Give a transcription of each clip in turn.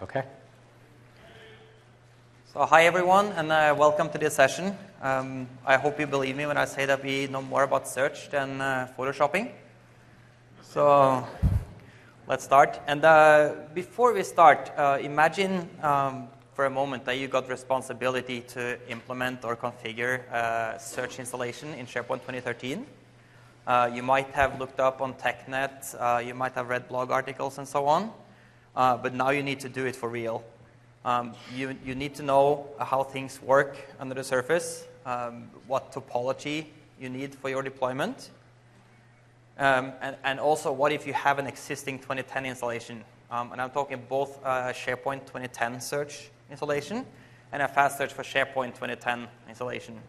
Okay. So hi everyone, and welcome to this session. I hope you believe me when I say that we know more about search than photoshopping. So let's start. And before we start, imagine for a moment that you got responsibility to implement or configure a search installation in SharePoint 2013. You might have looked up on TechEd, you might have read blog articles and so on, but now you need to do it for real. You need to know how things work under the surface, what topology you need for your deployment, and also what if you have an existing 2010 installation. And I'm talking both SharePoint 2010 search installation and a fast search for SharePoint 2010 installation.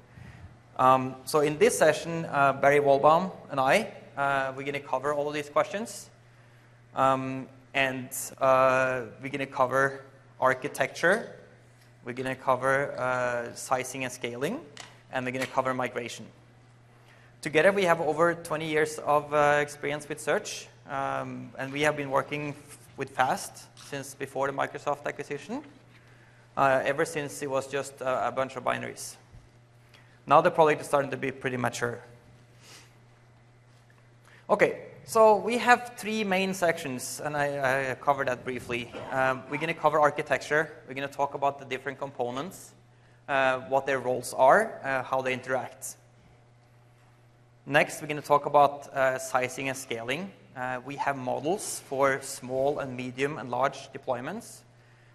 So in this session, Barry Wolbaum and I, we're going to cover all of these questions. And we're going to cover architecture, we're going to cover sizing and scaling, and we're going to cover migration. Together we have over 20 years of experience with search, and we have been working with FAST since before the Microsoft acquisition, ever since it was just a bunch of binaries. Now the product is starting to be pretty mature. Okay. So we have three main sections, and I covered that briefly. We're going to cover architecture. We're going to talk about the different components, what their roles are, how they interact. Next, we're going to talk about sizing and scaling. We have models for small and medium and large deployments.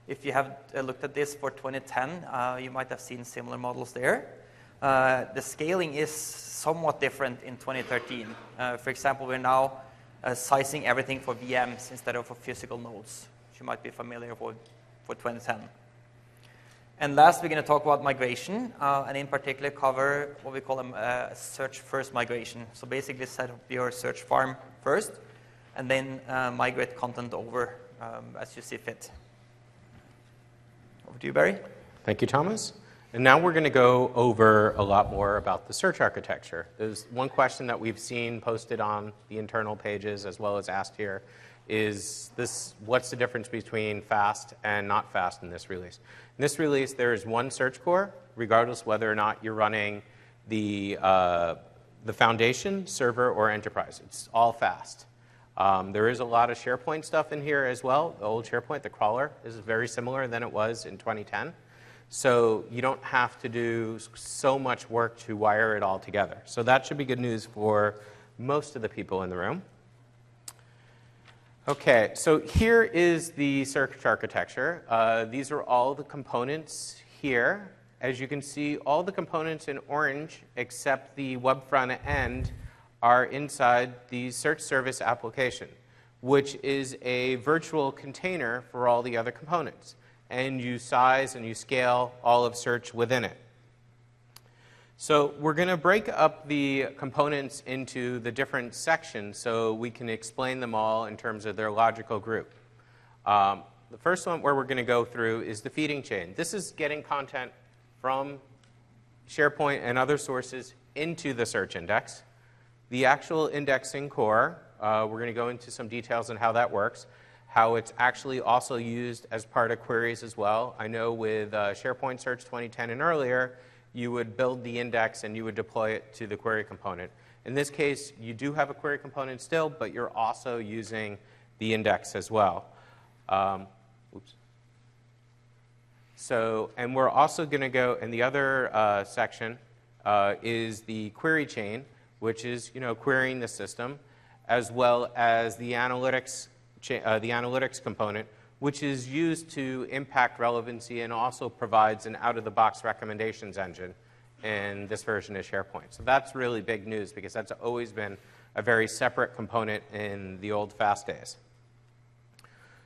If you have looked at this for 2010, you might have seen similar models there. The scaling is somewhat different in 2013. For example, we're now sizing everything for VMs instead of for physical nodes, which you might be familiar with for 2010. And last, we're going to talk about migration, and in particular cover what we call a search-first migration. So basically set up your search farm first, and then migrate content over as you see fit. Over to you, Barry. Thank you, Thomas. And now we're going to go over a lot more about the search architecture. There's one question that we've seen posted on the internal pages as well as asked here is what's the difference between fast and not fast in this release? In this release, there is one search core, regardless whether or not you're running the foundation, server, or enterprise. It's all fast. There is a lot of SharePoint stuff in here as well. The old SharePoint, the crawler, is very similar than it was in 2010. So you don't have to do so much work to wire it all together. So that should be good news for most of the people in the room. Okay, so here is the search architecture. These are all the components here. As you can see, all the components in orange except the web front end are inside the search service application, which is a virtual container for all the other components. And you size and you scale all of search within it. So we're going to break up the components into the different sections so we can explain them all in terms of their logical group. The first one where we're going to go through is the feeding chain. This is getting content from SharePoint and other sources into the search index. The actual indexing core, we're going to go into some details on how that works. How it's actually also used as part of queries as well. I know with SharePoint Search 2010 and earlier, you would build the index and you would deploy it to the query component. In this case, you do have a query component still, but you're also using the index as well. And we're also going to go, and the other section is the query chain, which is querying the system, as well as the analytics component, which is used to impact relevancy and also provides an out-of-the-box recommendations engine in this version of SharePoint. So that's really big news because that's always been a very separate component in the old FAST days.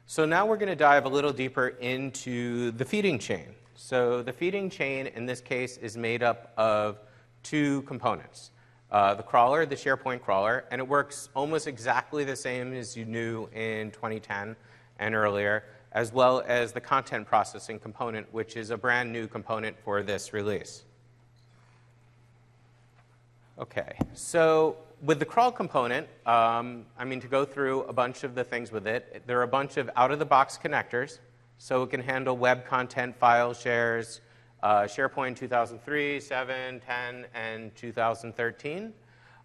So now we're going to dive a little deeper into the feeding chain. So the feeding chain in this case is made up of two components. The crawler, the SharePoint crawler, and it works almost exactly the same as you knew in 2010 and earlier, as well as the content processing component, which is a brand new component for this release. Okay, so with the crawl component, to go through a bunch of the things with it, there are a bunch of out-of-the-box connectors So it can handle web content, file shares, SharePoint 2003, 7, 10, and 2013.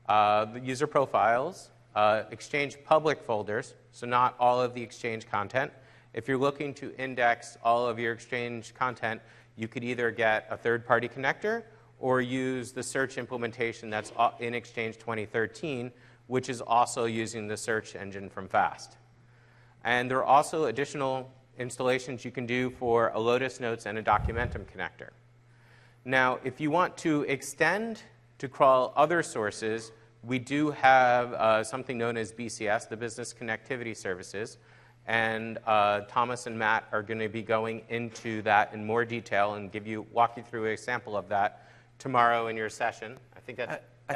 The user profiles, Exchange public folders, so not all of the Exchange content. If you're looking to index all of your Exchange content, you could either get a third-party connector or use the search implementation that's in Exchange 2013, which is also using the search engine from FAST. And there are also additional installations you can do for a Lotus Notes and a Documentum connector. Now, if you want to extend to crawl other sources, we do have something known as BCS, the Business Connectivity Services. And Thomas and Matt are going to be going into that in more detail and walk you through a sample of that tomorrow in your session. I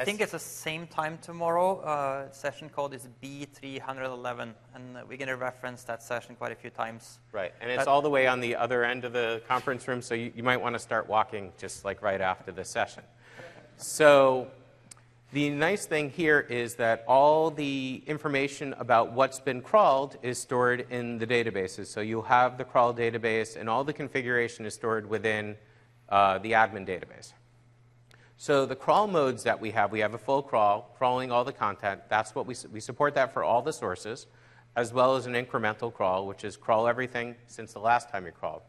think it's the same time tomorrow. Session code is B311, and we're going to reference that session quite a few times. Right, and it's all the way on the other end of the conference room, so you might want to start walking just like right after the session. So the nice thing here is that all the information about what's been crawled is stored in the databases. So you'll have the crawl database, and all the configuration is stored within the admin database. So the crawl modes that we have a full crawl, crawling all the content. That's what we support that for all the sources, as well as an incremental crawl, which is crawl everything since the last time you crawled.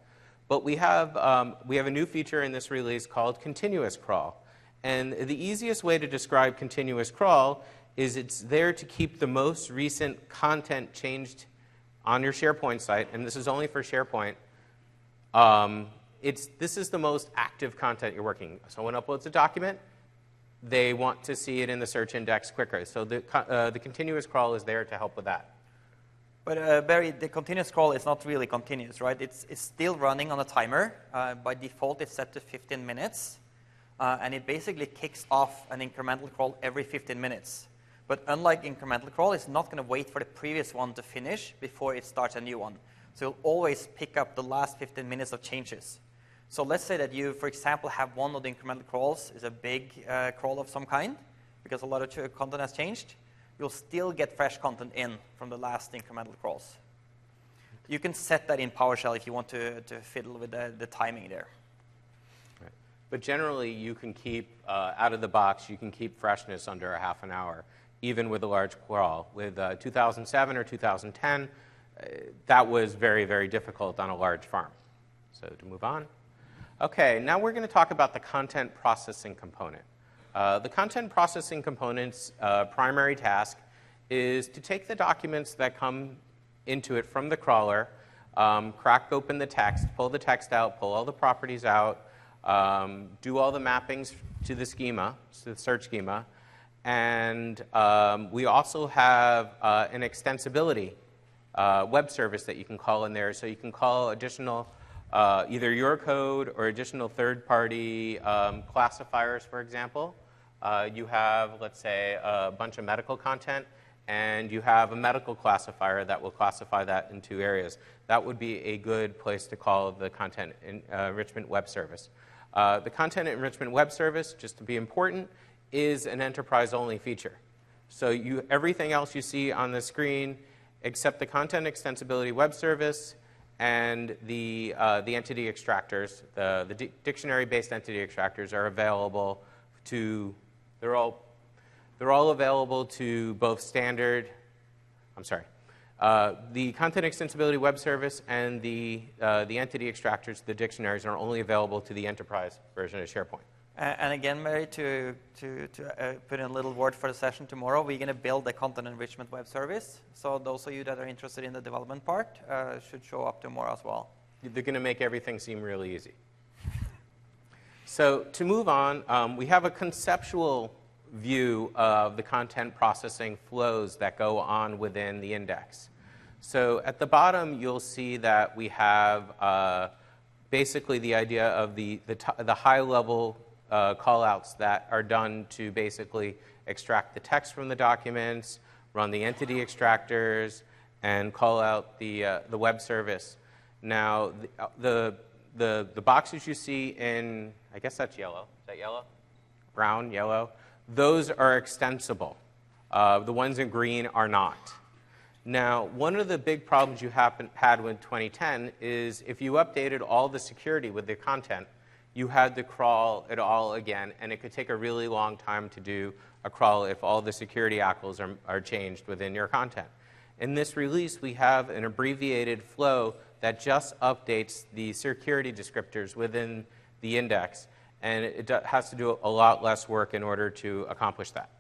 But we have a new feature in this release called continuous crawl. And the easiest way to describe continuous crawl is it's there to keep the most recent content changed on your SharePoint site, and this is only for SharePoint. This is the most active content you're working. Someone uploads a document, they want to see it in the search index quicker. So the continuous crawl is there to help with that. But Barry, the continuous crawl is not really continuous, right? It's still running on a timer. By default, it's set to 15 minutes. And it basically kicks off an incremental crawl every 15 minutes. But unlike incremental crawl, it's not going to wait for the previous one to finish before it starts a new one. So you'll always pick up the last 15 minutes of changes. So let's say that you, for example, have one of the incremental crawls is a big crawl of some kind, because a lot of content has changed. You'll still get fresh content in from the last incremental crawls. You can set that in PowerShell if you want to fiddle with the timing there. Right. But generally, you can keep, out of the box, you can keep freshness under a half an hour, even with a large crawl. With 2007 or 2010, that was very, very difficult on a large farm. So to move on. OK, now we're going to talk about the content processing component. The content processing component's primary task is to take the documents that come into it from the crawler, crack open the text, pull the text out, pull all the properties out, do all the mappings to the schema, to the search schema. And we also have an extensibility web service that you can call in there. So you can call additional either your code or additional third-party classifiers, for example. You have, let's say, a bunch of medical content, and you have a medical classifier that will classify that in two areas. That would be a good place to call the content enrichment web service. The content enrichment web service, just to be important, is an enterprise-only feature. So everything else you see on the screen, except the content extensibility web service and the entity extractors, the dictionary-based entity extractors are available to, they're all available to both standard, the content extensibility web service and the entity extractors, the dictionaries, are only available to the enterprise version of SharePoint. And again, Mary, to put in a little word for the session tomorrow, we're going to build a content enrichment web service. So those of you that are interested in the development part should show up tomorrow as well. They're going to make everything seem really easy. So to move on, we have a conceptual view of the content processing flows that go on within the index. So at the bottom, you'll see that we have basically the idea of the high-level callouts that are done to basically extract the text from the documents, run the entity extractors, and call out the web service. Now, the boxes you see in, I guess that's yellow. Is that yellow? Brown, yellow. Those are extensible. The ones in green are not. Now, one of the big problems you had with 2010 is if you updated all the security with the content, you had to crawl it all again, and it could take a really long time to do a crawl if all the security ACLs are changed within your content. In this release, we have an abbreviated flow that just updates the security descriptors within the index, and it has to do a lot less work in order to accomplish that.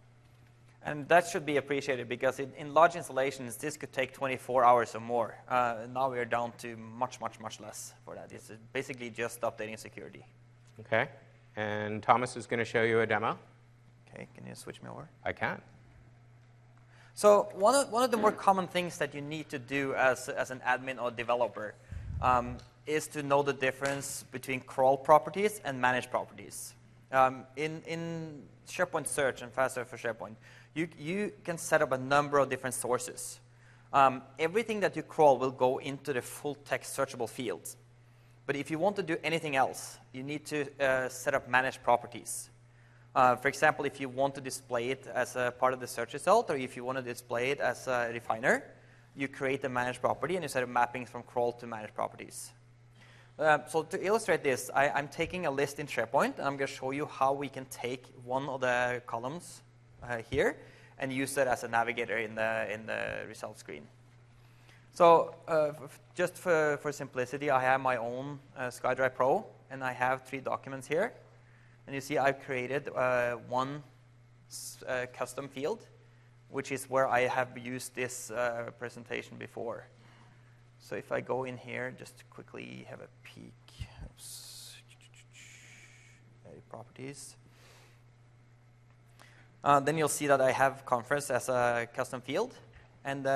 And that should be appreciated because in large installations, this could take 24 hours or more. Now we're down to much, much, much less for that. It's basically just updating security. Okay. And Thomas is going to show you a demo. Okay, can you switch me over? I can. So one of the more common things that you need to do as an admin or developer is to know the difference between crawl properties and manage properties. In SharePoint Search and Faster for SharePoint, you can set up a number of different sources. Everything that you crawl will go into the full text searchable fields. But if you want to do anything else, you need to set up manage properties. For example, if you want to display it as a part of the search result, or if you want to display it as a refiner, you create a manage property and you set up mappings from crawl to manage properties. So to illustrate this, I'm taking a list in SharePoint, and I'm going to show you how we can take one of the columns here and use it as a navigator in the result screen. So just for simplicity, I have my own SkyDrive Pro, and I have 3 documents here. And you see I've created one custom field, which is where I have used this presentation before. So if I go in here, just to quickly have a peek. Oops. Properties. Then you'll see that I have conference as a custom field. And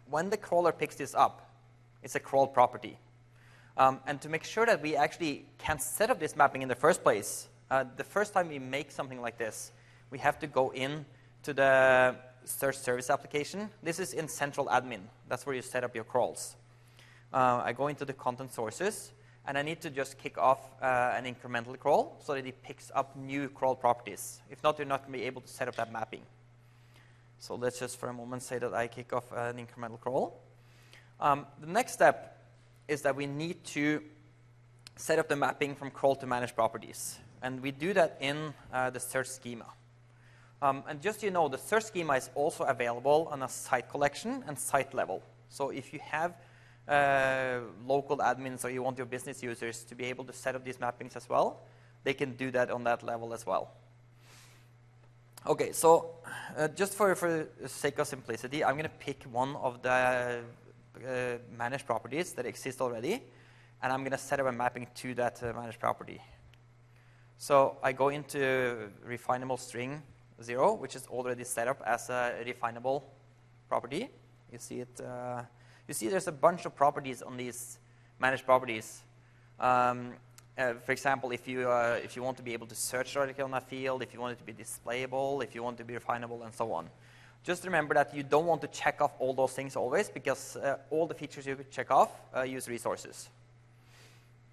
when the crawler picks this up, it's a crawl property. And to make sure that we actually can set up this mapping in the first place, the first time we make something like this, we have to go in to the search service application. This is in central admin. That's where you set up your crawls. I go into the content sources, and I need to just kick off an incremental crawl so that it picks up new crawl properties. If not, you're not going to be able to set up that mapping. So let's just for a moment say that I kick off an incremental crawl. The next step is that we need to set up the mapping from crawl to manage properties. And we do that in the search schema. And just so you know, the search schema is also available on a site collection and site level. So if you have local admins or you want your business users to be able to set up these mappings as well, they can do that on that level as well. Okay, so just for the sake of simplicity, I'm going to pick one of the managed properties that exist already, and I'm going to set up a mapping to that managed property. So I go into refinable string 0, which is already set up as a refinable property. You see it. You see there's a bunch of properties on these managed properties. For example, if you want to be able to search directly on that field, if you want it to be displayable, if you want it to be refinable, and so on. Just remember that you don't want to check off all those things always, because all the features you could check off use resources.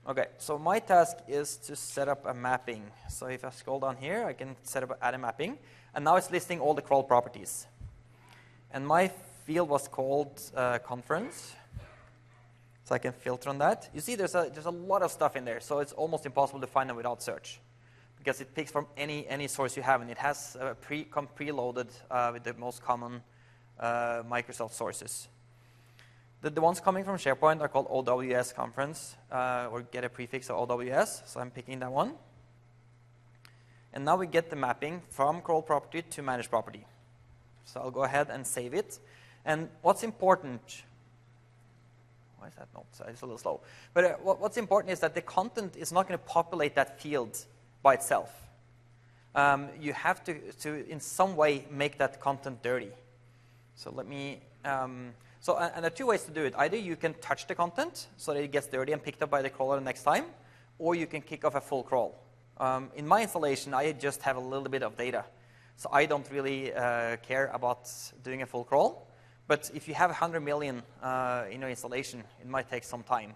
Okay, so my task is to set up a mapping. So if I scroll down here, I can set up add a mapping. And now it's listing all the crawl properties. And my field was called conference. So I can filter on that. You see there's a lot of stuff in there, so it's almost impossible to find them without search, because it picks from any source you have, and it has preloaded with the most common Microsoft sources. The ones coming from SharePoint are called OWS conference, or get a prefix of OWS, so I'm picking that one. And now we get the mapping from crawl property to managed property. So I'll go ahead and save it. And what's important, why is that not? It's a little slow. But what's important is that the content is not going to populate that field by itself. You have to in some way make that content dirty. So let me, and there are 2 ways to do it. Either you can touch the content so that it gets dirty and picked up by the crawler the next time, or you can kick off a full crawl. In my installation, I just have a little bit of data. So I don't really care about doing a full crawl. But if you have 100 million in your installation, it might take some time.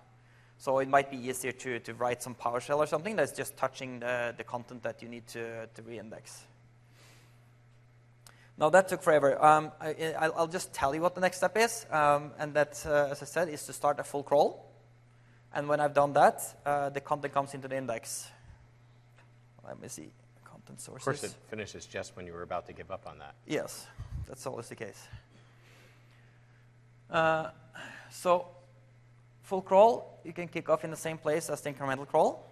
So it might be easier to write some PowerShell or something that's just touching the content that you need to reindex. Now that took forever. I'll just tell you what the next step is, and that, as I said, is to start a full crawl. And when I've done that, the content comes into the index. Let me see, content sources. Of course, it finishes just when you were about to give up on that. Yes, that's always the case. So, full crawl, you can kick off in the same place as the incremental crawl.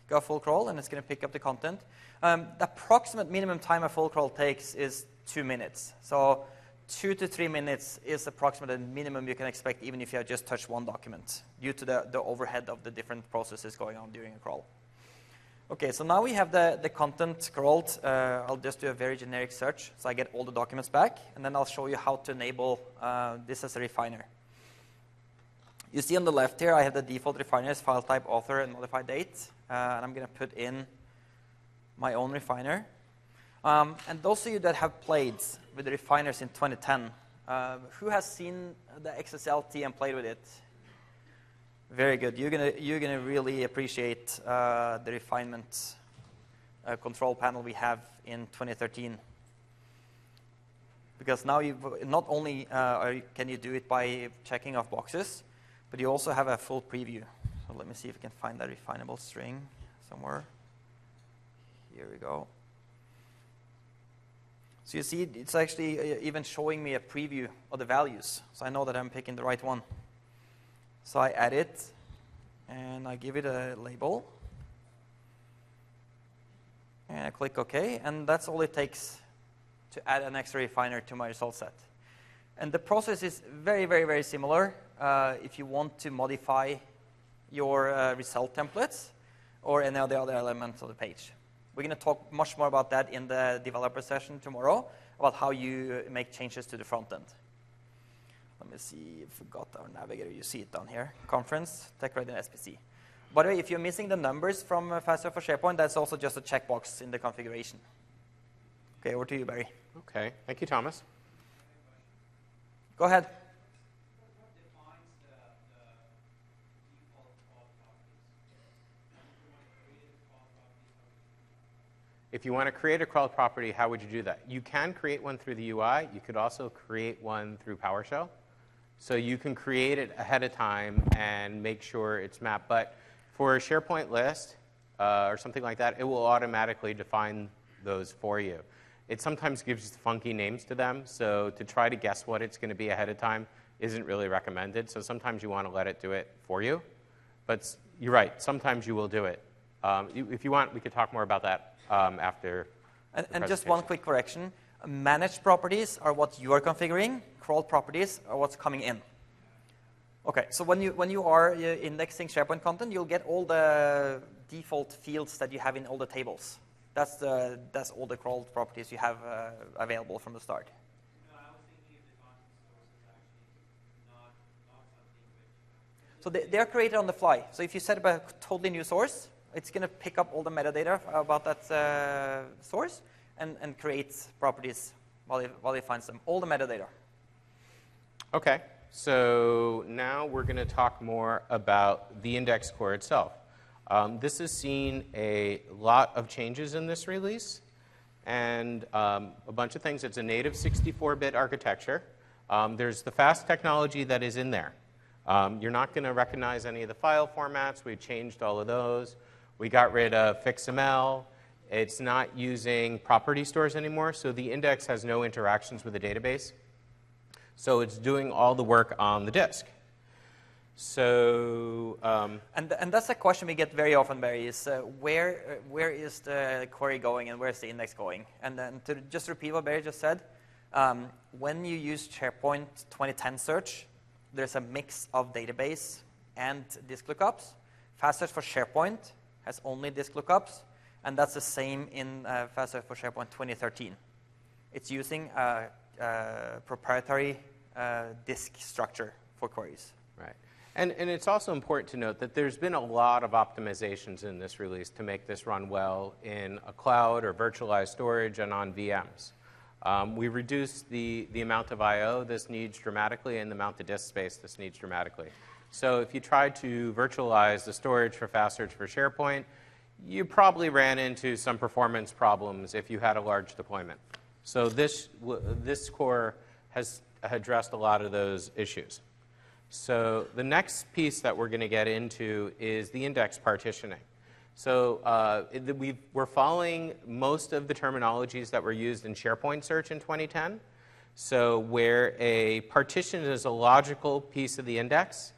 Kick off full crawl, and it's going to pick up the content. The approximate minimum time a full crawl takes is 2 minutes. So 2 to 3 minutes is approximately the minimum you can expect, even if you have just touched one document, due to the overhead of the different processes going on during a crawl. Okay, so now we have the content crawled. I'll just do a very generic search, so I get all the documents back, and then I'll show you how to enable this as a refiner. You see on the left here, I have the default refiners, file type, author, and modified date. And I'm going to put in my own refiner. And those of you that have played with the refiners in 2010, who has seen the XSLT and played with it? Very good. You're gonna really appreciate the refinement control panel we have in 2013. Because now you not only can you do it by checking off boxes, but you also have a full preview. So let me see if I can find that refinable string somewhere. Here we go. So you see, it's actually even showing me a preview of the values. So I know that I'm picking the right one. So I add it, and I give it a label. And I click OK, and that's all it takes to add an extra refiner to my result set. And the process is very, very, very similar if you want to modify your result templates or any of the other elements of the page. We're going to talk much more about that in the developer session tomorrow, about how you make changes to the front end. Let me see if we got our navigator. You see it down here. Conference, TechEd, and SPC. By the way, if you're missing the numbers from Faster for SharePoint, that's also just a checkbox in the configuration. Okay, over to you, Barry. Okay, thank you, Thomas. Go ahead. What defines the default crawl properties? If you want to create a crawl property, how would you do that? You can create one through the UI. You could also create one through PowerShell. So you can create it ahead of time and make sure it's mapped. But for a SharePoint list or something like that, it will automatically define those for you. It sometimes gives funky names to them, so to try to guess what it's going to be ahead of time isn't really recommended. So sometimes you want to let it do it for you. But you're right, sometimes you will do it. If you want, we could talk more about that after the And just one quick correction. Managed properties are what you are configuring. Crawled properties are what's coming in. Okay, so when you are indexing SharePoint content, you'll get all the default fields that you have in all the tables. That's all the crawled properties you have available from the start. No, I was thinking if the content source is actually not something which... So they are created on the fly. So if you set up a totally new source, it's going to pick up all the metadata about that source and create properties while it finds them. All the metadata. Okay, so now we're going to talk more about the index core itself. This has seen a lot of changes in this release and a bunch of things. It's a native 64-bit architecture. There's the fast technology that is in there. You're not going to recognize any of the file formats. We changed all of those. We got rid of fixML. It's not using property stores anymore, so the index has no interactions with the database. So it's doing all the work on the disk. So, and that's a question we get very often, Barry, is where is the query going and where's the index going? And then to just repeat what Barry just said, when you use SharePoint 2010 search, there's a mix of database and disk lookups. Fast search for SharePoint has only disk lookups, and that's the same in Fast search for SharePoint 2013. It's using proprietary disk structure for queries. Right. And it's also important to note that there's been a lot of optimizations in this release to make this run well in a cloud or virtualized storage and on VMs. We reduced the amount of I/O this needs dramatically and the amount of disk space this needs dramatically. So if you tried to virtualize the storage for Fast Search for SharePoint, you probably ran into some performance problems if you had a large deployment. So this core has addressed a lot of those issues. So the next piece that we're going to get into is the index partitioning. So we're following most of the terminologies that were used in SharePoint search in 2010. So where a partition is a logical piece of the index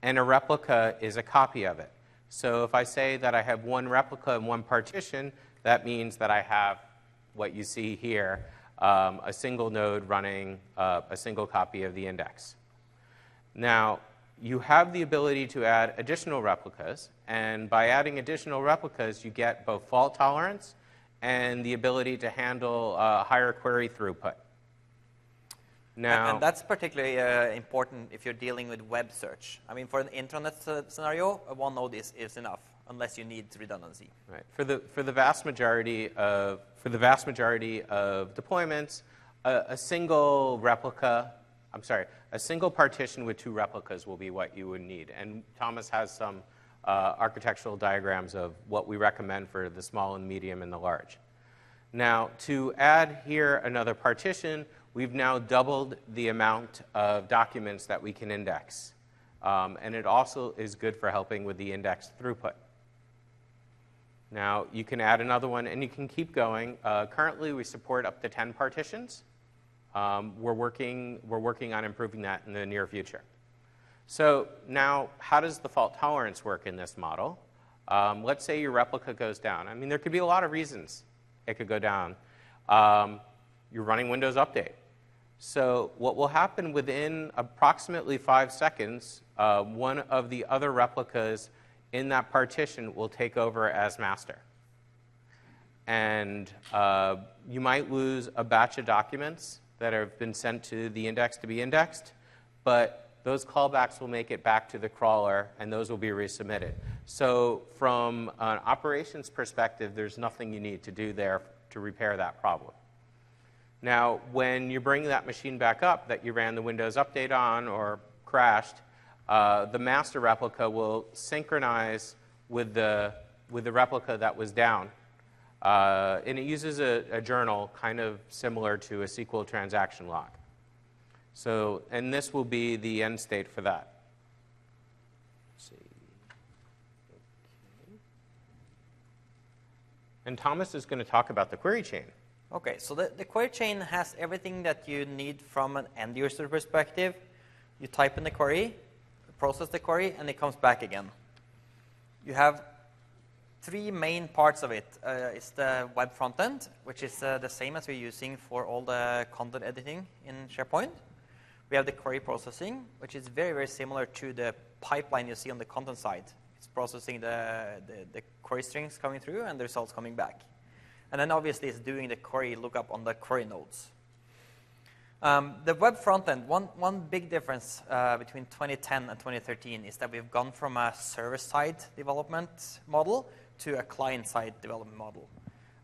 and a replica is a copy of it. So if I say that I have one replica and one partition, that means that I have what you see here, a single node running a single copy of the index. Now, you have the ability to add additional replicas, and by adding additional replicas, you get both fault tolerance and the ability to handle higher query throughput. Now, and that's particularly important if you're dealing with web search. I mean, for an intranet scenario, one node is enough, unless you need redundancy. Right. For the vast majority of deployments, a single partition with two replicas will be what you would need. And Thomas has some architectural diagrams of what we recommend for the small and medium and the large. Now, to add here another partition, we've now doubled the amount of documents that we can index. And it also is good for helping with the index throughput. Now, you can add another one, and you can keep going. Currently, we support up to 10 partitions. We're working on improving that in the near future. So now, how does the fault tolerance work in this model? Let's say your replica goes down. I mean, there could be a lot of reasons it could go down. You're running Windows Update. So what will happen within approximately 5 seconds, one of the other replicas in that partition will take over as master. And you might lose a batch of documents that have been sent to the index to be indexed, but those callbacks will make it back to the crawler, and those will be resubmitted. So from an operations perspective, there's nothing you need to do there to repair that problem. Now, when you bring that machine back up that you ran the Windows Update on or crashed, the master replica will synchronize with the replica that was down. And it uses a journal kind of similar to a SQL transaction log. So, and this will be the end state for that. Let's see. Okay. And Thomas is going to talk about the query chain. Okay, so the query chain has everything that you need from an end user perspective. You type in the query, process the query, and it comes back again. You have three main parts of it. It's the web frontend, which is the same as we're using for all the content editing in SharePoint. We have the query processing, which is very, very similar to the pipeline you see on the content side. It's processing the query strings coming through and the results coming back. And then obviously it's doing the query lookup on the query nodes. The web frontend, one big difference between 2010 and 2013 is that we've gone from a server-side development model to a client-side development model.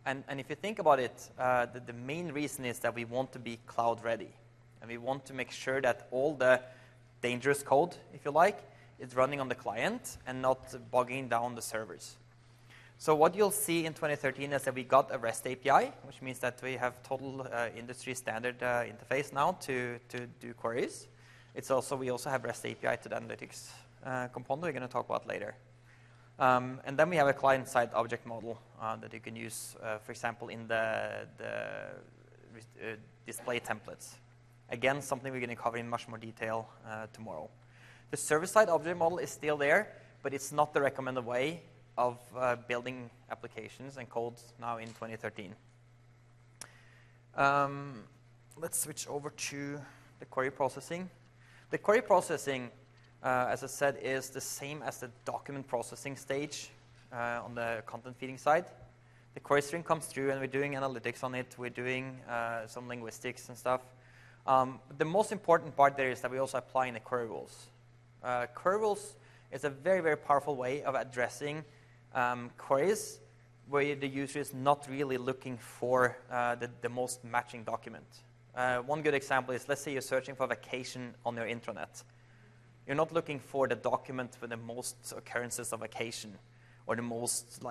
And if you think about it, the main reason is that we want to be cloud-ready. And we want to make sure that all the dangerous code, if you like, is running on the client and not bogging down the servers. So what you'll see in 2013 is that we got a REST API, which means that we have total industry standard interface now to do queries. We also have REST API to the analytics component we're going to talk about later. And then we have a client-side object model that you can use, for example, in the display templates. Again, something we're going to cover in much more detail tomorrow. The server-side object model is still there, but it's not the recommended way of building applications and codes now in 2013. Let's switch over to the query processing. The query processing, as I said, is the same as the document processing stage on the content feeding side. The query string comes through, and we're doing analytics on it. We're doing some linguistics and stuff. The most important part there is that we're also applying the query rules. Query rules is a very, very powerful way of addressing queries where the user is not really looking for the most matching document. One good example is, let's say you're searching for vacation on your intranet. You're not looking for the document with the most occurrences of vacation or the most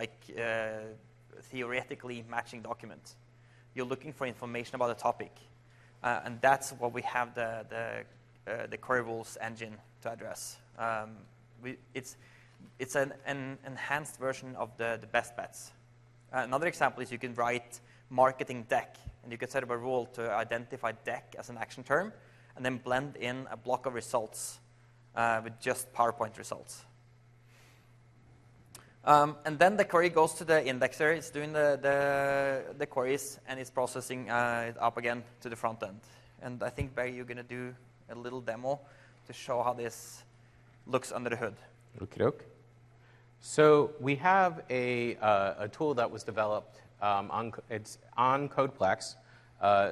theoretically matching document. you're looking for information about a topic. And that's what we have the query rules engine to address. It's an enhanced version of the best bets. Another example is you can write marketing deck, and you can set up a rule to identify deck as an action term, and then blend in a block of results with just PowerPoint results. And then the query goes to the indexer. It's doing the queries, and it's processing it up again to the front end. And I think, Barry, you're going to do a little demo to show how this looks under the hood. Okie doke. So we have a tool that was developed, it's on Codeplex.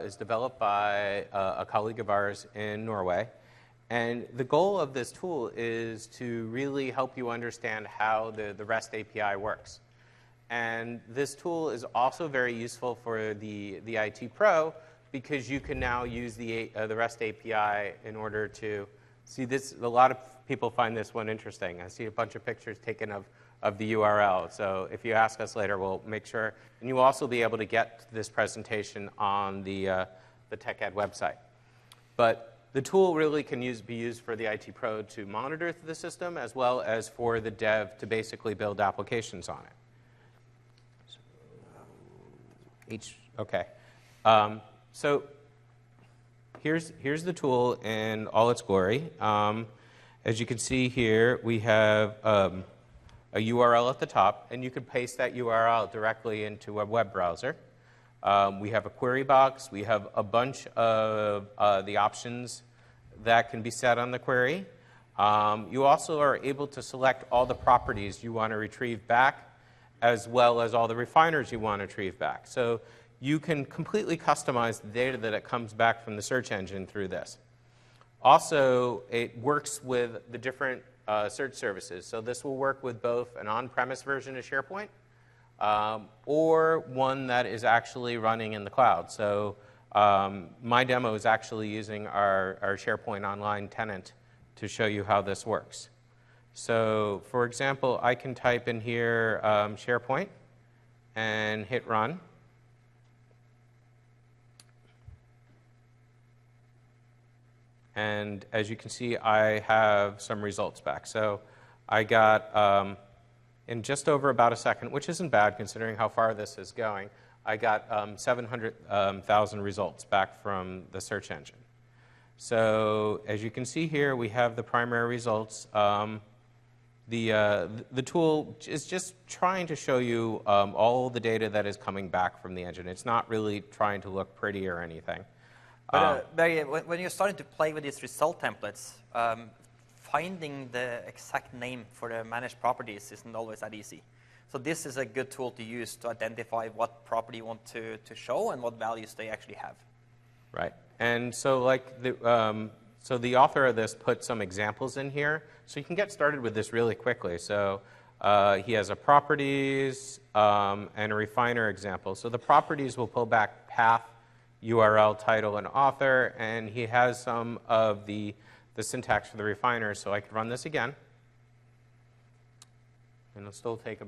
It's developed by a colleague of ours in Norway. And the goal of this tool is to really help you understand how the REST API works. And this tool is also very useful for the IT pro, because you can now use the REST API in order to see this. A lot of people find this one interesting. I see a bunch of pictures taken of the URL. So if you ask us later, we'll make sure. And you'll also be able to get this presentation on the TechEd website. But the tool really can be used for the IT pro to monitor the system, as well as for the dev to basically build applications on it. Okay. So here's the tool in all its glory. As you can see here, we have a URL at the top, and you can paste that URL directly into a web browser. We have a query box. We have a bunch of the options that can be set on the query. You also are able to select all the properties you want to retrieve back, as well as all the refiners you want to retrieve back. So you can completely customize the data that it comes back from the search engine through this. Also, it works with the different search services. So this will work with both an on-premise version of SharePoint or one that is actually running in the cloud. So my demo is actually using our SharePoint Online tenant to show you how this works. So for example, I can type in here SharePoint and hit run. And as you can see, I have some results back. So I got, in just over about a second, which isn't bad considering how far this is going, I got 700,000 results back from the search engine. So as you can see here, we have the primary results. The tool is just trying to show you all the data that is coming back from the engine. It's not really trying to look pretty or anything. But Barry, when you're starting to play with these result templates, finding the exact name for the managed properties isn't always that easy. So this is a good tool to use to identify what property you want to show and what values they actually have. Right. And so like so the author of this put some examples in here. So you can get started with this really quickly. So he has a properties and a refiner example. So the properties will pull back path, URL, title, and author, and he has some of the syntax for the refiner, so I could run this again. And it'll still take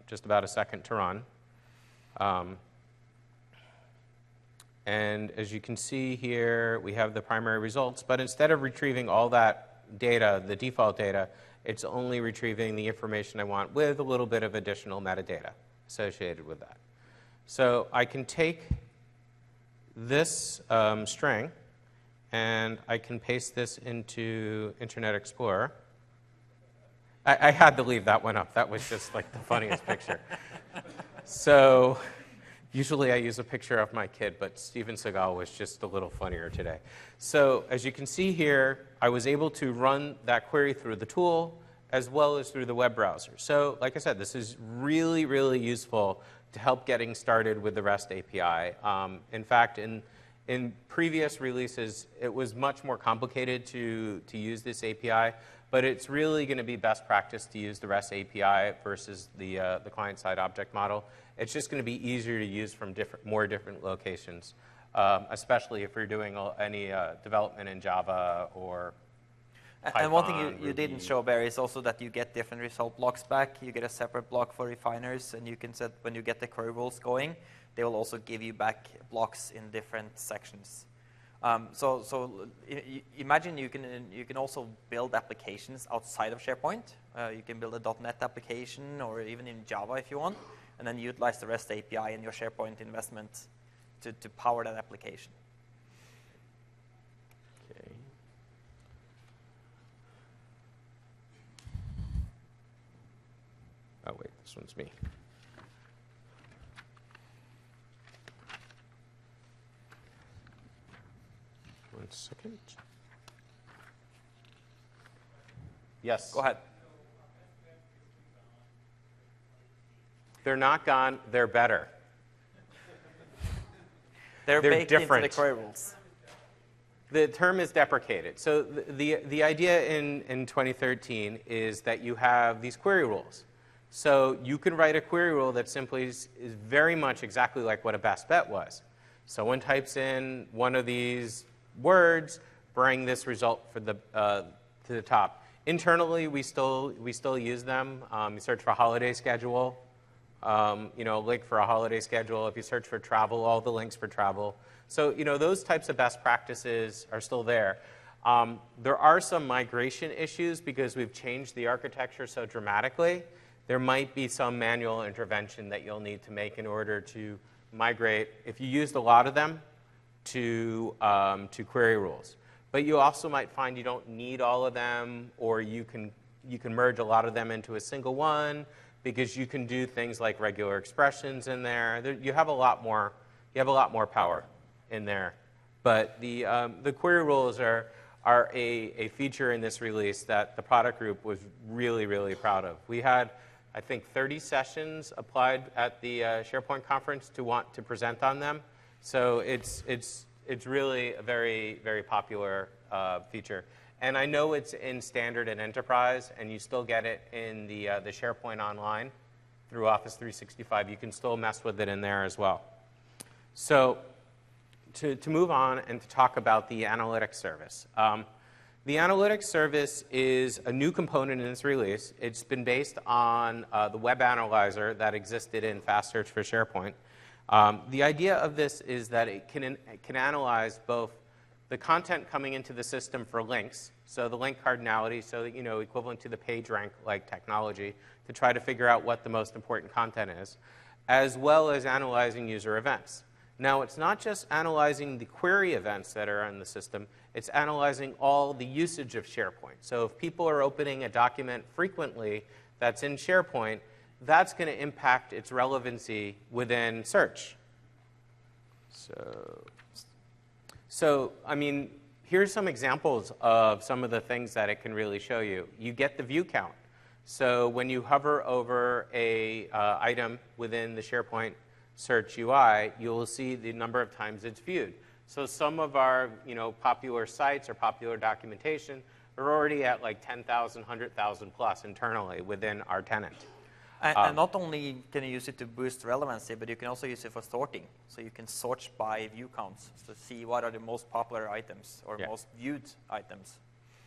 just about a second to run. And as you can see here, we have the primary results, but instead of retrieving all that data, the default data, it's only retrieving the information I want with a little bit of additional metadata associated with that. So I can take this string, and I can paste this into Internet Explorer. I had to leave that one up. That was just like the funniest picture. So usually I use a picture of my kid, but Steven Seagal was just a little funnier today. So as you can see here, I was able to run that query through the tool as well as through the web browser. So like I said, this is really, really useful to help getting started with the REST API. In fact, in previous releases, it was much more complicated to use this API, but it's really going to be best practice to use the REST API versus the client-side object model. It's just going to be easier to use from more different locations, especially if you're doing any development in Java or Python. And one thing you didn't show, Barry, is also that you get different result blocks back. You get a separate block for refiners, and you can set, when you get the query rules going, they will also give you back blocks in different sections. Imagine you can also build applications outside of SharePoint. You can build a .NET application or even in Java if you want, and then utilize the REST API in your SharePoint investment to power that application. Okay. Oh, wait, this one's me. One second. Yes. Go ahead. They're not gone, they're better. They're baked different. into the query rules. The term is deprecated. So the idea in 2013 is that you have these query rules. So you can write a query rule that simply is very much exactly like what a best bet was. Someone types in one of these words, bring this result for to the top. Internally, we still use them. You search for holiday schedule, link for a holiday schedule. If you search for travel, all the links for travel. So those types of best practices are still there. There are some migration issues because we've changed the architecture so dramatically. There might be some manual intervention that you'll need to make in order to migrate, if you used a lot of them, to query rules. But you also might find you don't need all of them, or you can merge a lot of them into a single one because you can do things like regular expressions in there. You have a lot more power in there. But the query rules are a feature in this release that the product group was really, really proud of. We had, I think, 30 sessions applied at the SharePoint conference to want to present on them. So it's really a very, very popular feature. And I know it's in standard and enterprise, and you still get it in the SharePoint Online through Office 365. You can still mess with it in there as well. So to move on and to talk about the analytics service. The analytics service is a new component in this release. It's been based on the web analyzer that existed in Fast Search for SharePoint. The idea of this is that it can analyze both the content coming into the system for links, so the link cardinality, so equivalent to the page rank like technology, to try to figure out what the most important content is, as well as analyzing user events. Now, it's not just analyzing the query events that are in the system, it's analyzing all the usage of SharePoint. So if people are opening a document frequently that's in SharePoint, that's going to impact its relevancy within search. So, I mean, here's some examples of some of the things that it can really show you. You get the view count. So when you hover over a item within the SharePoint search UI, you will see the number of times it's viewed. So some of our popular sites or popular documentation are already at like 10,000, 100,000 plus internally within our tenant. And not only can you use it to boost relevancy, but you can also use it for sorting. So you can sort by view counts to see what are the most popular items or most viewed items.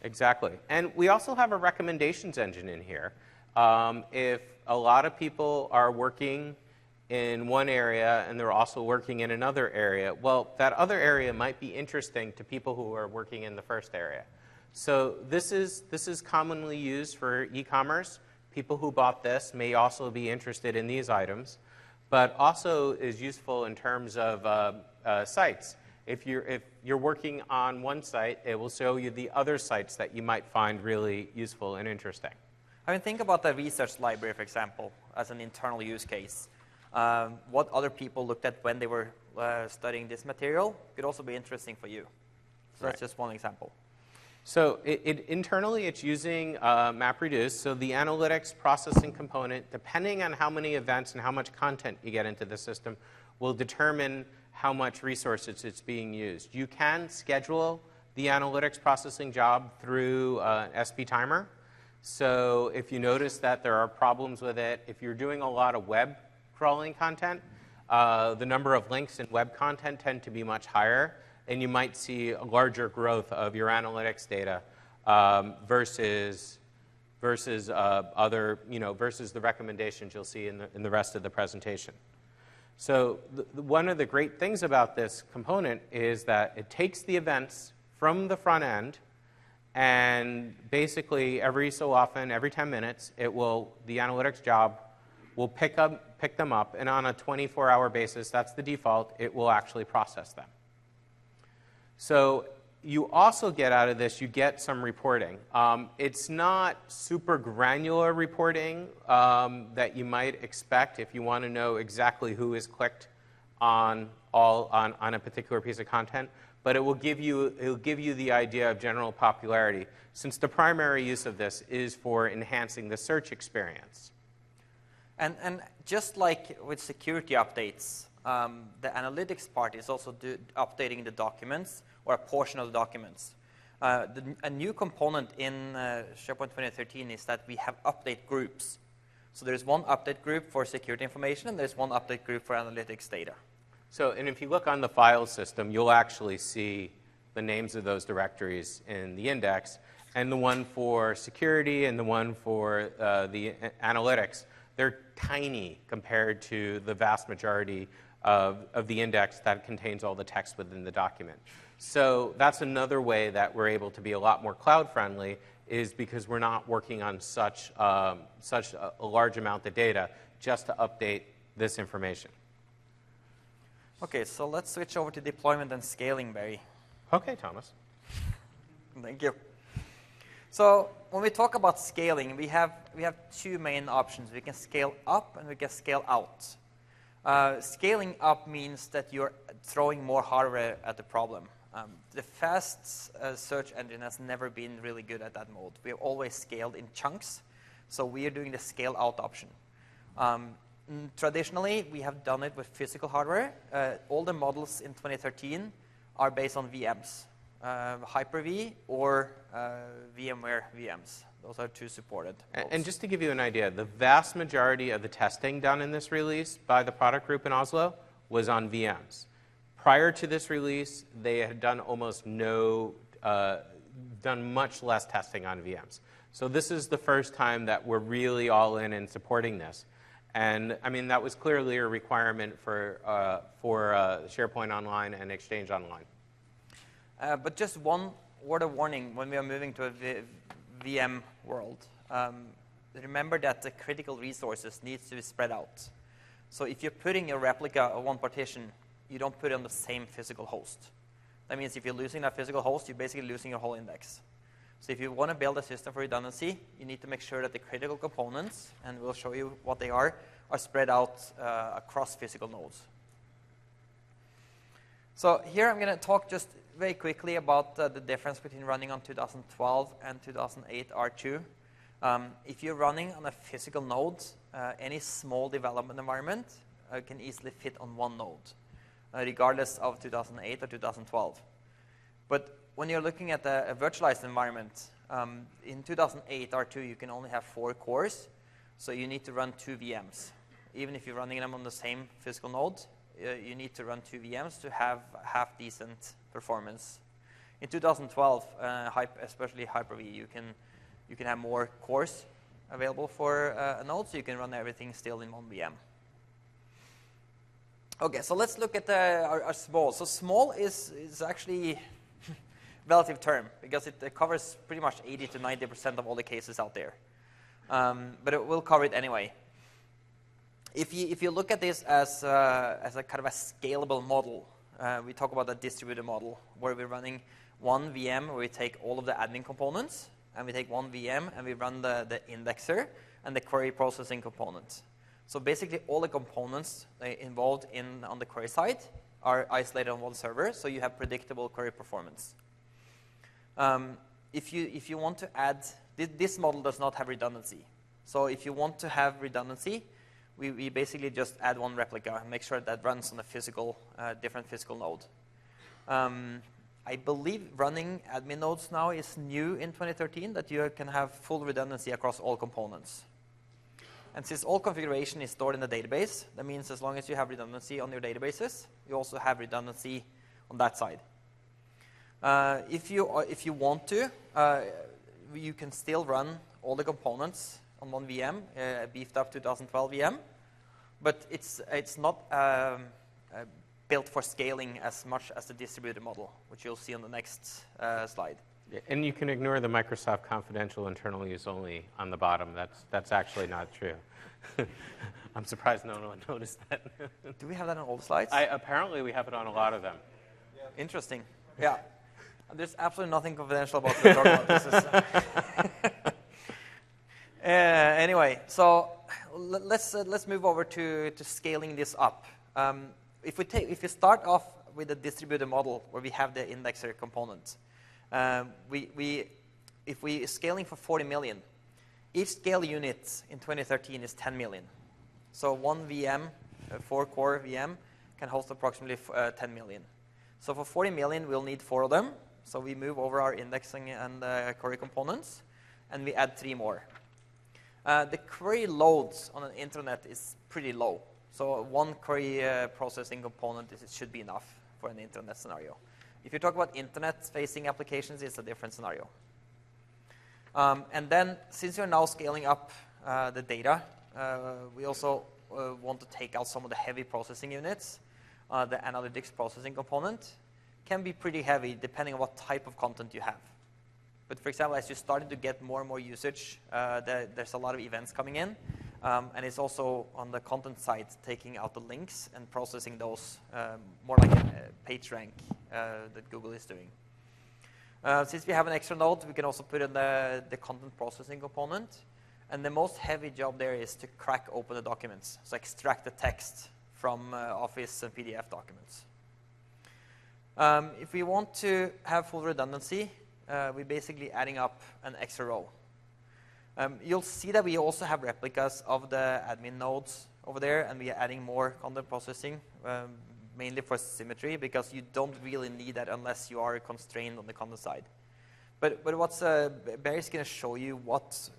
Exactly. And we also have a recommendations engine in here. If a lot of people are working in one area and they're also working in another area, well, that other area might be interesting to people who are working in the first area. So this is commonly used for e-commerce. People who bought this may also be interested in these items, but also is useful in terms of sites. If you're working on one site, it will show you the other sites that you might find really useful and interesting. I mean, think about the research library, for example, as an internal use case. What other people looked at when they were studying this material could also be interesting for you. So that's just one example. So internally, it's using MapReduce. So the analytics processing component, depending on how many events and how much content you get into the system, will determine how much resources it's being used. You can schedule the analytics processing job through SP Timer. So if you notice that there are problems with it, if you're doing a lot of web crawling content, the number of links in web content tend to be much higher, and you might see a larger growth of your analytics data versus the recommendations you'll see in the rest of the presentation. So one of the great things about this component is that it takes the events from the front end, and basically every so often, every 10 minutes, the analytics job will pick them up, and on a 24-hour basis, that's the default, it will actually process them. So you also get out of this, you get some reporting. It's not super granular reporting that you might expect if you want to know exactly who is clicked on a particular piece of content, but it'll give you the idea of general popularity, since the primary use of this is for enhancing the search experience. And just like with security updates, the analytics part is also updating the documents or a portion of the documents. A new component in SharePoint 2013 is that we have update groups. So there's one update group for security information, and there's one update group for analytics data. So, and if you look on the file system, you'll actually see the names of those directories in the index, and the one for security and the one for the analytics. They're tiny compared to the vast majority of the index that contains all the text within the document. So that's another way that we're able to be a lot more cloud-friendly, is because we're not working on such a large amount of data just to update this information. Okay, so let's switch over to deployment and scaling, Barry. Okay, Thomas. Thank you. So when we talk about scaling, we have two main options. We can scale up and we can scale out. Scaling up means that you're throwing more hardware at the problem. The fast search engine has never been really good at that mode. We have always scaled in chunks, so we are doing the scale out option. Traditionally, we have done it with physical hardware. All the models in 2013 are based on VMs, Hyper-V or VMware VMs. Those are two supported models. And just to give you an idea, the vast majority of the testing done in this release by the product group in Oslo was on VMs. Prior to this release, they had done done much less testing on VMs. So this is the first time that we're really all in supporting this. And I mean, that was clearly a requirement for SharePoint Online and Exchange Online. But just one word of warning when we are moving to a VM world. Remember that the critical resources needs to be spread out. So if you're putting a replica of one partition, you don't put it on the same physical host. That means if you're losing that physical host, you're basically losing your whole index. So if you want to build a system for redundancy, you need to make sure that the critical components, and we'll show you what they are spread out across physical nodes. So here I'm going to talk just very quickly about the difference between running on 2012 and 2008 R2. If you're running on a physical node, any small development environment can easily fit on one node, regardless of 2008 or 2012. But when you're looking at a virtualized environment, in 2008 R2 you can only have 4 cores, so you need to run 2 VMs. Even if you're running them on the same physical node, you need to run 2 VMs to have half-decent performance. In 2012, especially Hyper-V, you can have more cores available for a node, so you can run everything still in one VM. Okay, so let's look at our small. So small is actually a relative term, because it covers pretty much 80 to 90% of all the cases out there. But it will cover it anyway. If you look at this as a kind of a scalable model, we talk about a distributed model where we're running one VM where we take all of the admin components, and we take one VM and we run the indexer and the query processing component. So basically all the components involved on the query side are isolated on one server, so you have predictable query performance. If you want to add, this model does not have redundancy. So if you want to have redundancy, we basically just add one replica and make sure that runs on a different physical node. I believe running admin nodes now is new in 2013, that you can have full redundancy across all components. And since all configuration is stored in the database, that means as long as you have redundancy on your databases, you also have redundancy on that side. If you want to, you can still run all the components on one VM, a beefed up 2012 VM. but it's not built for scaling as much as the distributed model, which you'll see on the next slide. Yeah, and you can ignore the Microsoft Confidential Internal Use Only on the bottom. That's actually not true. I'm surprised no one noticed that. Do we have that on all the slides? Apparently, we have it on a lot of them. Interesting. Yeah. There's absolutely nothing confidential about what we're talking about. This is anyway, so let's move over to scaling this up. If we start off with a distributed model where we have the indexer component, if we scaling for 40 million, each scale unit in 2013 is 10 million. So one VM, a 4-core VM, can host approximately 10 million. So for 40 million, we'll need 4 of them. So we move over our indexing and query components, and we add 3 more. The query loads on an intranet is pretty low. So one query processing component should be enough for an intranet scenario. If you talk about internet-facing applications, it's a different scenario. And then, since you're now scaling up the data, we also want to take out some of the heavy processing units. The analytics processing component can be pretty heavy depending on what type of content you have. But for example, as you're starting to get more and more usage, there's a lot of events coming in. And it's also on the content side, taking out the links and processing those more like a PageRank that Google is doing. Since we have an extra node, we can also put in the content processing component. And the most heavy job there is to crack open the documents, so extract the text from Office and PDF documents. If we want to have full redundancy, we're basically adding up an extra row. You'll see that we also have replicas of the admin nodes over there, and we are adding more content processing, mainly for symmetry, because you don't really need that unless you are constrained on the content side. But what's Barry's going to show you what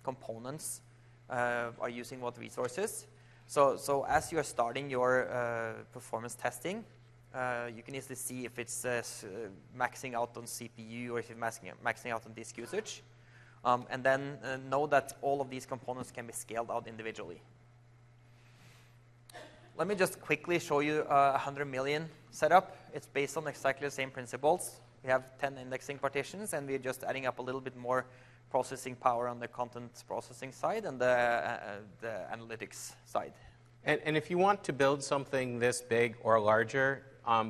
components are using what resources. So as you are starting your performance testing, you can easily see if it's maxing out on CPU or if it's maxing out on disk usage. And then know that all of these components can be scaled out individually. Let me just quickly show you a 100 million setup. It's based on exactly the same principles. We have 10 indexing partitions, and we're just adding up a little bit more processing power on the content processing side and the analytics side. And if you want to build something this big or larger,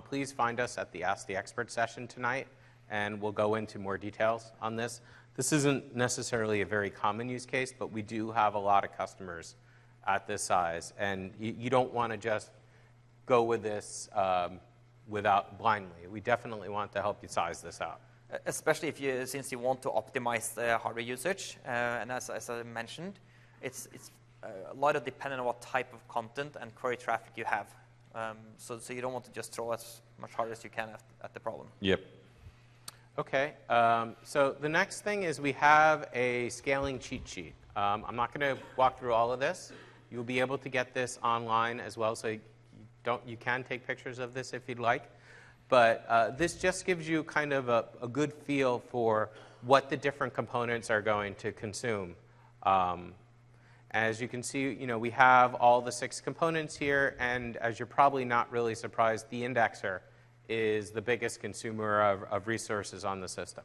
please find us at the Ask the Expert session tonight, and we'll go into more details on this. This isn't necessarily a very common use case, but we do have a lot of customers at this size, and you don't want to just go with this without blindly. We definitely want to help you size this out. Especially since you want to optimize the hardware usage, and as I mentioned, it's a lot of dependent on what type of content and query traffic you have. So you don't want to just throw as much hardware as you can at the problem. Yep. Okay, so the next thing is we have a scaling cheat sheet. I'm not going to walk through all of this. You'll be able to get this online as well, so you can take pictures of this if you'd like. But this just gives you kind of a good feel for what the different components are going to consume. As you can see, we have all the 6 components here, and as you're probably not really surprised, the indexer is the biggest consumer of resources on the system.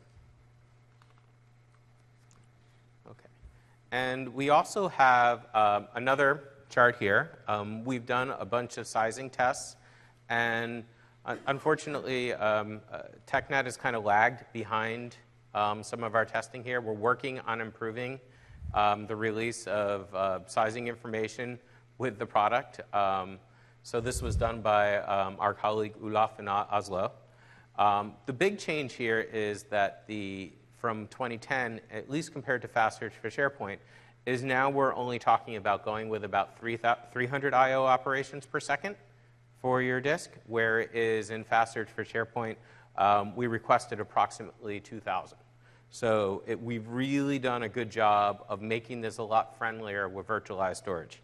Okay. And we also have another chart here. We've done a bunch of sizing tests, and unfortunately, TechNet has kind of lagged behind some of our testing here. We're working on improving the release of sizing information with the product. So this was done by our colleague Olaf in Oslo. The big change here is that from 2010, at least compared to Fast Search for SharePoint, is now we're only talking about going with about 300 I/O operations per second for your disk, whereas in Fast Search for SharePoint, we requested approximately 2,000. So we've really done a good job of making this a lot friendlier with virtualized storage.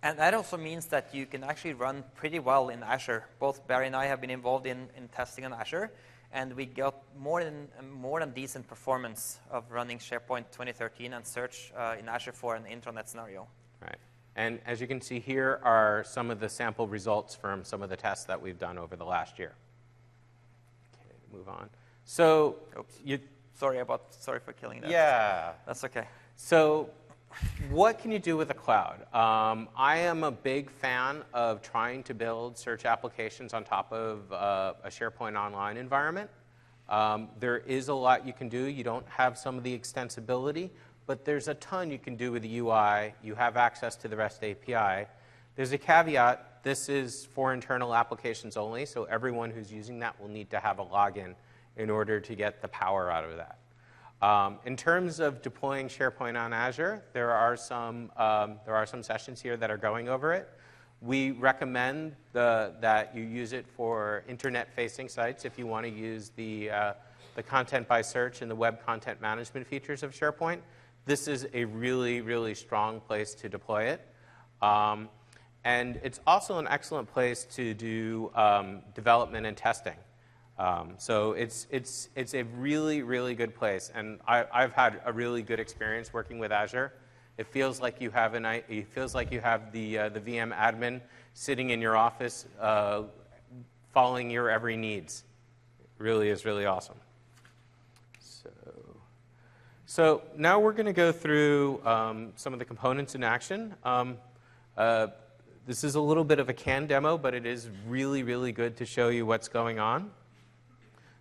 And that also means that you can actually run pretty well in Azure. Both Barry and I have been involved in testing on Azure, and we got more than decent performance of running SharePoint 2013 and Search in Azure for an intranet scenario. Right. And as you can see, here are some of the sample results from some of the tests that we've done over the last year. Okay, move on. So, oops. Sorry for killing that. Yeah. That's okay. So what can you do with the cloud? I am a big fan of trying to build search applications on top of a SharePoint Online environment. There is a lot you can do. You don't have some of the extensibility, but there's a ton you can do with the UI. You have access to the REST API. There's a caveat. This is for internal applications only, so everyone who's using that will need to have a login in order to get the power out of that. In terms of deploying SharePoint on Azure, there are some sessions here that are going over it. We recommend that you use it for internet-facing sites if you want to use the content by search and the web content management features of SharePoint. This is a really, really strong place to deploy it. And it's also an excellent place to do development and testing. So it's a really, really good place. And I've had a really good experience working with Azure. It feels like you have the VM admin sitting in your office, following your every needs. It really is really awesome. So now we're going to go through some of the components in action. This is a little bit of a canned demo, but it is really, really good to show you what's going on.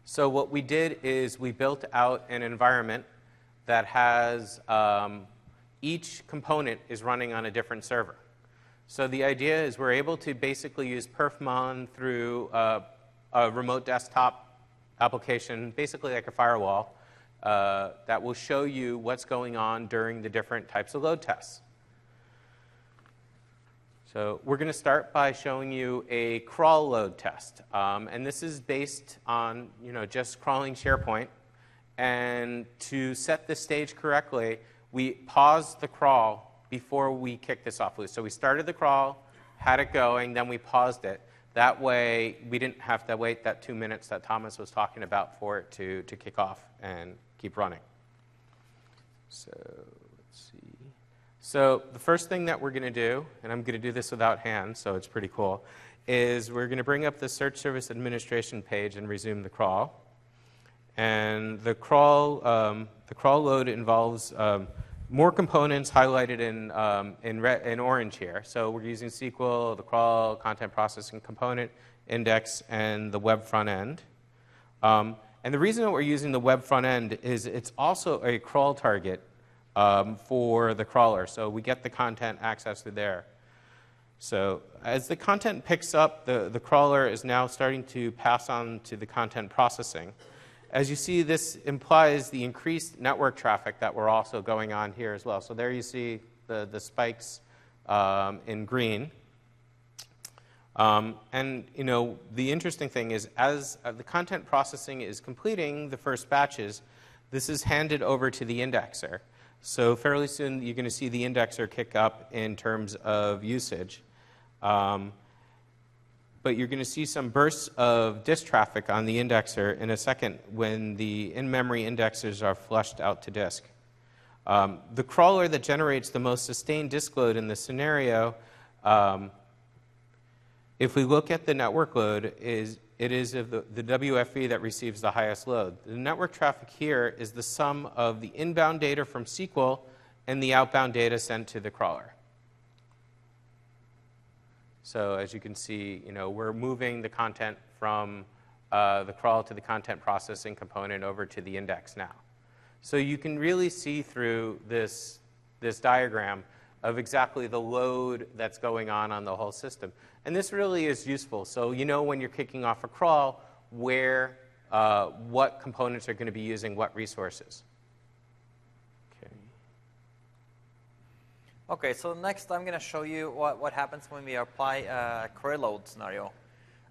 So what we did is we built out an environment that has each component is running on a different server. So the idea is we're able to basically use perfmon through a remote desktop application, basically like a firewall, that will show you what's going on during the different types of load tests. So we're going to start by showing you a crawl load test. And this is based on just crawling SharePoint. And to set the stage correctly, we paused the crawl before we kicked this off loose. So we started the crawl, had it going, then we paused it. That way, we didn't have to wait that 2 minutes that Thomas was talking about for it to kick off and keep running. So let's see. So the first thing that we're going to do, and I'm going to do this without hands, so it's pretty cool, is we're going to bring up the Search Service Administration page and resume the crawl. And the crawl load involves more components highlighted in orange here. So we're using SQL, the crawl, content processing component, index, and the web front end. And the reason that we're using the web front end is it's also a crawl target for the crawler. So we get the content access through there. So as the content picks up, the crawler is now starting to pass on to the content processing. As you see, this implies the increased network traffic that we're also going on here as well. So there you see the spikes in green. And the interesting thing is, as the content processing is completing the first batches, this is handed over to the indexer. So fairly soon, you're going to see the indexer kick up in terms of usage. But you're going to see some bursts of disk traffic on the indexer in a second when the in-memory indexers are flushed out to disk. The crawler that generates the most sustained disk load in this scenario, if we look at the network load, it is the WFE that receives the highest load. The network traffic here is the sum of the inbound data from SQL and the outbound data sent to the crawler. So as you can see, we're moving the content from the crawl to the content processing component over to the index now. So you can really see through this diagram of exactly the load that's going on the whole system. And this really is useful. So when you're kicking off a crawl, what components are going to be using what resources. Okay, so next I'm going to show you what happens when we apply a query load scenario.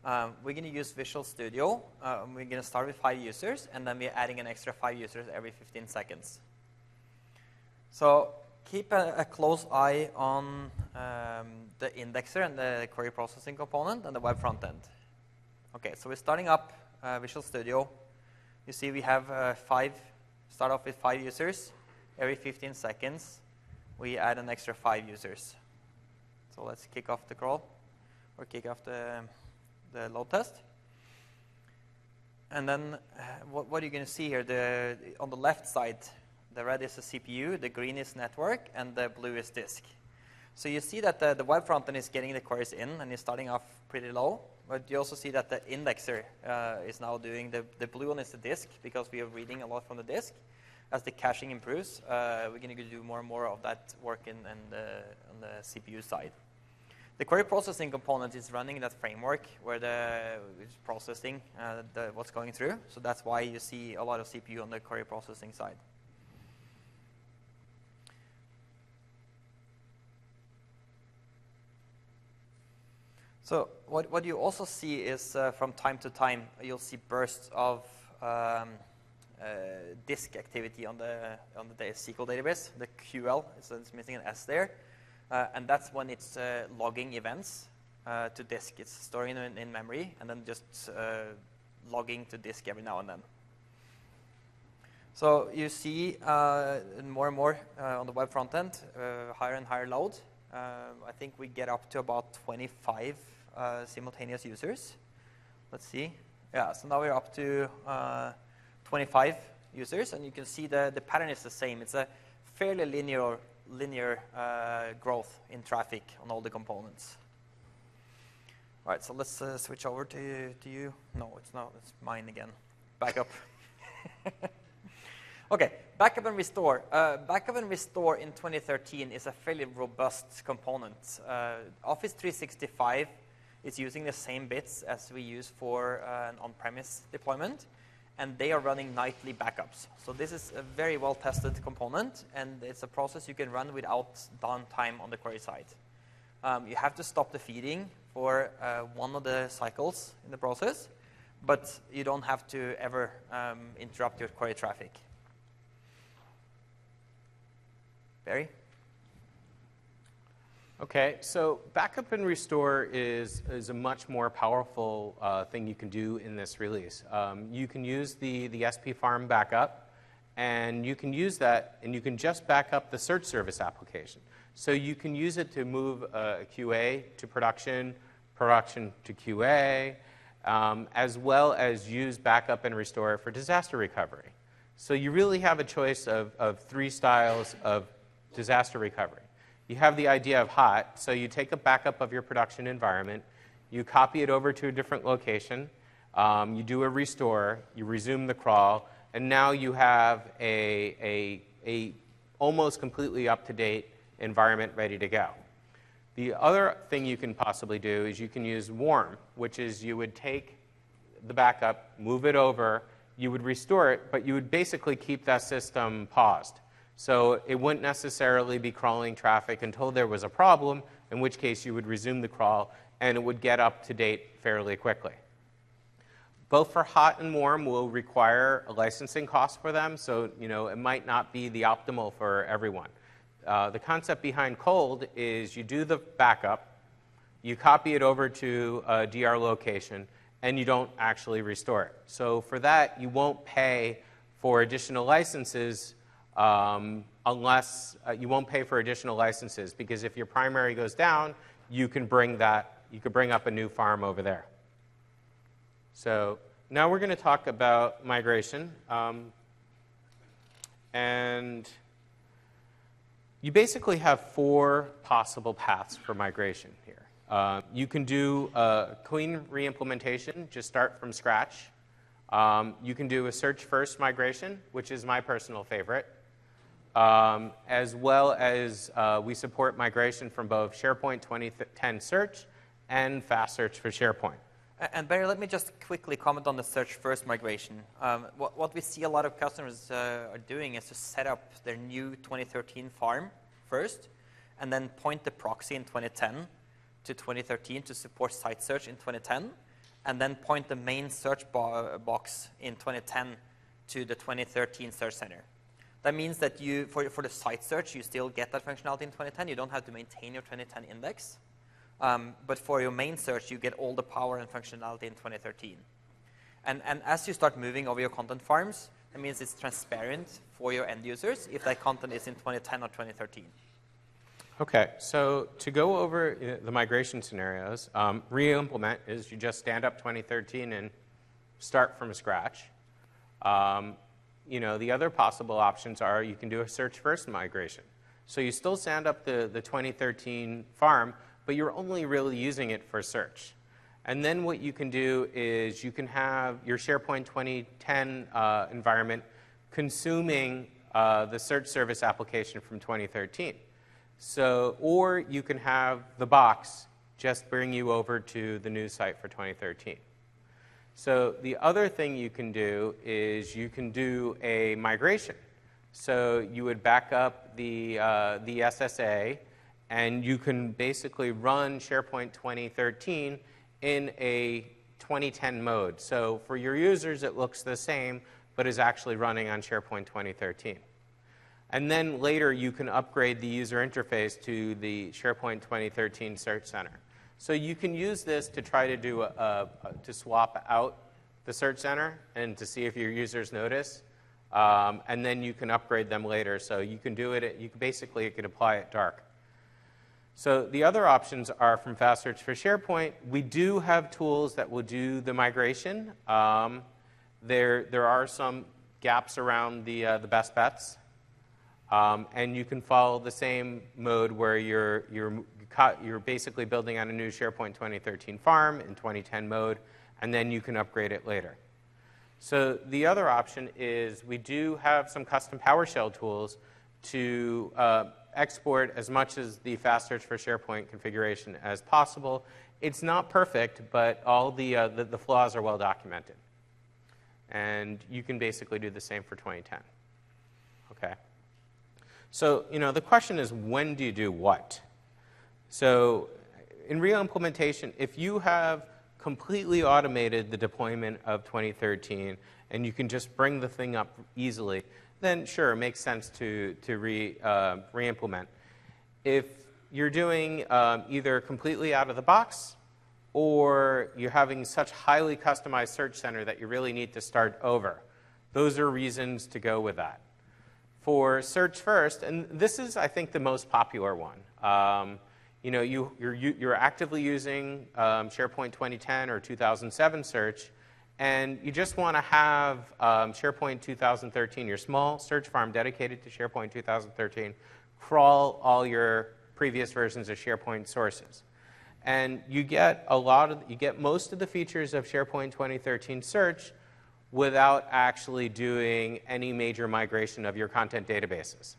We're going to use Visual Studio. We're going to start with 5 users, and then we're adding an extra 5 users every 15 seconds. So keep a close eye on the indexer and the query processing component and the web front end. Okay, so we're starting up Visual Studio. You see we have start off with 5 users. Every 15 seconds, we add an extra 5 users. So let's kick off the crawl, or kick off the load test. And then what are you going to see here? On the left side, the red is the CPU, the green is network, and the blue is disk. So you see that the web frontend is getting the queries in, and it's starting off pretty low. But you also see that the indexer is now doing, the blue one is the disk, because we are reading a lot from the disk. As the caching improves, we're going to do more and more of that work on the CPU side. The query processing component is running that framework where it's processing what's going through. So that's why you see a lot of CPU on the query processing side. So what you also see is from time to time, you'll see bursts of disk activity on the SQL database. The QL, it's missing an S there. And that's when it's logging events to disk. It's storing them in memory and then just logging to disk every now and then. So you see more and more on the web frontend, higher and higher load. I think we get up to about 25 simultaneous users. Let's see. Yeah, so now we're up to 25 users, and you can see the pattern is the same. It's a fairly linear growth in traffic on all the components. All right, so let's switch over to you. No, it's not. It's mine again. Backup. Okay, backup and restore. Backup and restore in 2013 is a fairly robust component. Office 365 is using the same bits as we use for an on-premise deployment, and they are running nightly backups. So this is a very well-tested component, and it's a process you can run without downtime on the query side. You have to stop the feeding for one of the cycles in the process, but you don't have to ever interrupt your query traffic. Barry? Okay, so backup and restore is a much more powerful thing you can do in this release. You can use the SP farm backup, and you can use that, and you can just back up the search service application. So you can use it to move a QA to production, production to QA, as well as use backup and restore for disaster recovery. So you really have a choice of three styles of disaster recovery. You have the idea of hot, so you take a backup of your production environment, you copy it over to a different location, you do a restore, you resume the crawl, and now you have a almost completely up-to-date environment ready to go. The other thing you can possibly do is you can use warm, which is you would take the backup, move it over, you would restore it, but you would basically keep that system paused. So it wouldn't necessarily be crawling traffic until there was a problem, in which case you would resume the crawl, and it would get up to date fairly quickly. Both for hot and warm will require a licensing cost for them, so it might not be the optimal for everyone. The concept behind cold is you do the backup, you copy it over to a DR location, and you don't actually restore it. So for that, you won't pay for additional licenses unless you won't pay for additional licenses, because if your primary goes down, you can bring up a new farm over there. So now we're going to talk about migration, and you basically have four possible paths for migration here. You can do a clean reimplementation, just start from scratch. You can do a search-first migration, which is my personal favorite, as well as we support migration from both SharePoint 2010 Search and Fast Search for SharePoint. And Barry, let me just quickly comment on the search-first migration. What we see a lot of customers are doing is to set up their new 2013 farm first, and then point the proxy in 2010 to 2013 to support site search in 2010, and then point the main search box in 2010 to the 2013 Search Center. That means that for the site search, you still get that functionality in 2010. You don't have to maintain your 2010 index. But for your main search, you get all the power and functionality in 2013. And as you start moving over your content farms, that means it's transparent for your end users if that content is in 2010 or 2013. Okay, so to go over the migration scenarios, re-implement is you just stand up 2013 and start from scratch. The other possible options are you can do a search first migration. So you still stand up the 2013 farm, but you're only really using it for search. And then what you can do is you can have your SharePoint 2010 environment consuming the search service application from 2013. So, or you can have the box just bring you over to the new site for 2013. So the other thing you can do is you can do a migration. So you would back up the SSA, and you can basically run SharePoint 2013 in a 2010 mode. So for your users, it looks the same, but is actually running on SharePoint 2013. And then later, you can upgrade the user interface to the SharePoint 2013 Search Center. So you can use this to try to do to swap out the Search Center and to see if your users notice. And then you can upgrade them later. So you can do it. You can apply it dark. So the other options are from Fast Search for SharePoint. We do have tools that will do the migration. There are some gaps around the best bets. And you can follow the same mode where you're basically building on a new SharePoint 2013 farm in 2010 mode, and then you can upgrade it later. So the other option is we do have some custom PowerShell tools to export as much as the Fast Search for SharePoint configuration as possible. It's not perfect, but all the flaws are well documented. And you can basically do the same for 2010. Okay. So, the question is, when do you do what? So, in real implementation, if you have completely automated the deployment of 2013 and you can just bring the thing up easily, then sure, it makes sense to re-implement. If you're doing either completely out of the box or you're having such highly customized Search Center that you really need to start over, those are reasons to go with that. For Search First, and this is, I think, the most popular one. You're actively using SharePoint 2010 or 2007 search, and you just want to have SharePoint 2013, your small search farm dedicated to SharePoint 2013, crawl all your previous versions of SharePoint sources. And you get most of the features of SharePoint 2013 search without actually doing any major migration of your content databases.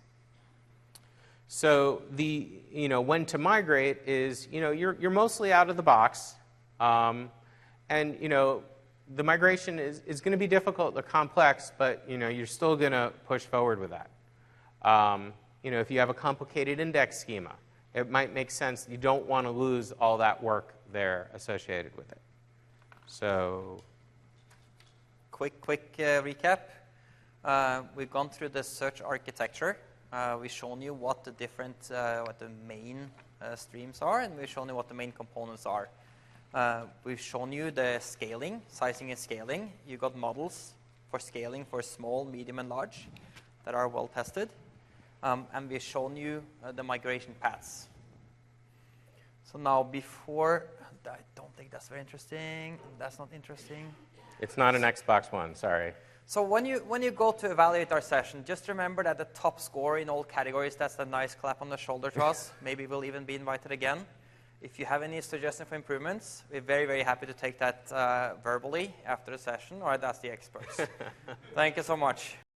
So when to migrate is, you're mostly out of the box, and the migration is going to be difficult or complex, but you're still going to push forward with that. If you have a complicated index schema, it might make sense. You don't want to lose all that work there associated with it. So. Quick recap. We've gone through the search architecture. We've shown you what the main streams are, and we've shown you what the main components are. We've shown you the scaling, sizing and scaling. You got models for scaling for small, medium, and large that are well tested. And we've shown you the migration paths. So now I don't think that's very interesting. That's not interesting. It's not an Xbox One, sorry. So when you go to evaluate our session, just remember that the top score in all categories, that's a nice clap on the shoulder to us. Maybe we'll even be invited again. If you have any suggestions for improvements, we're very, very happy to take that verbally after the session, or I'd ask the experts. Thank you so much.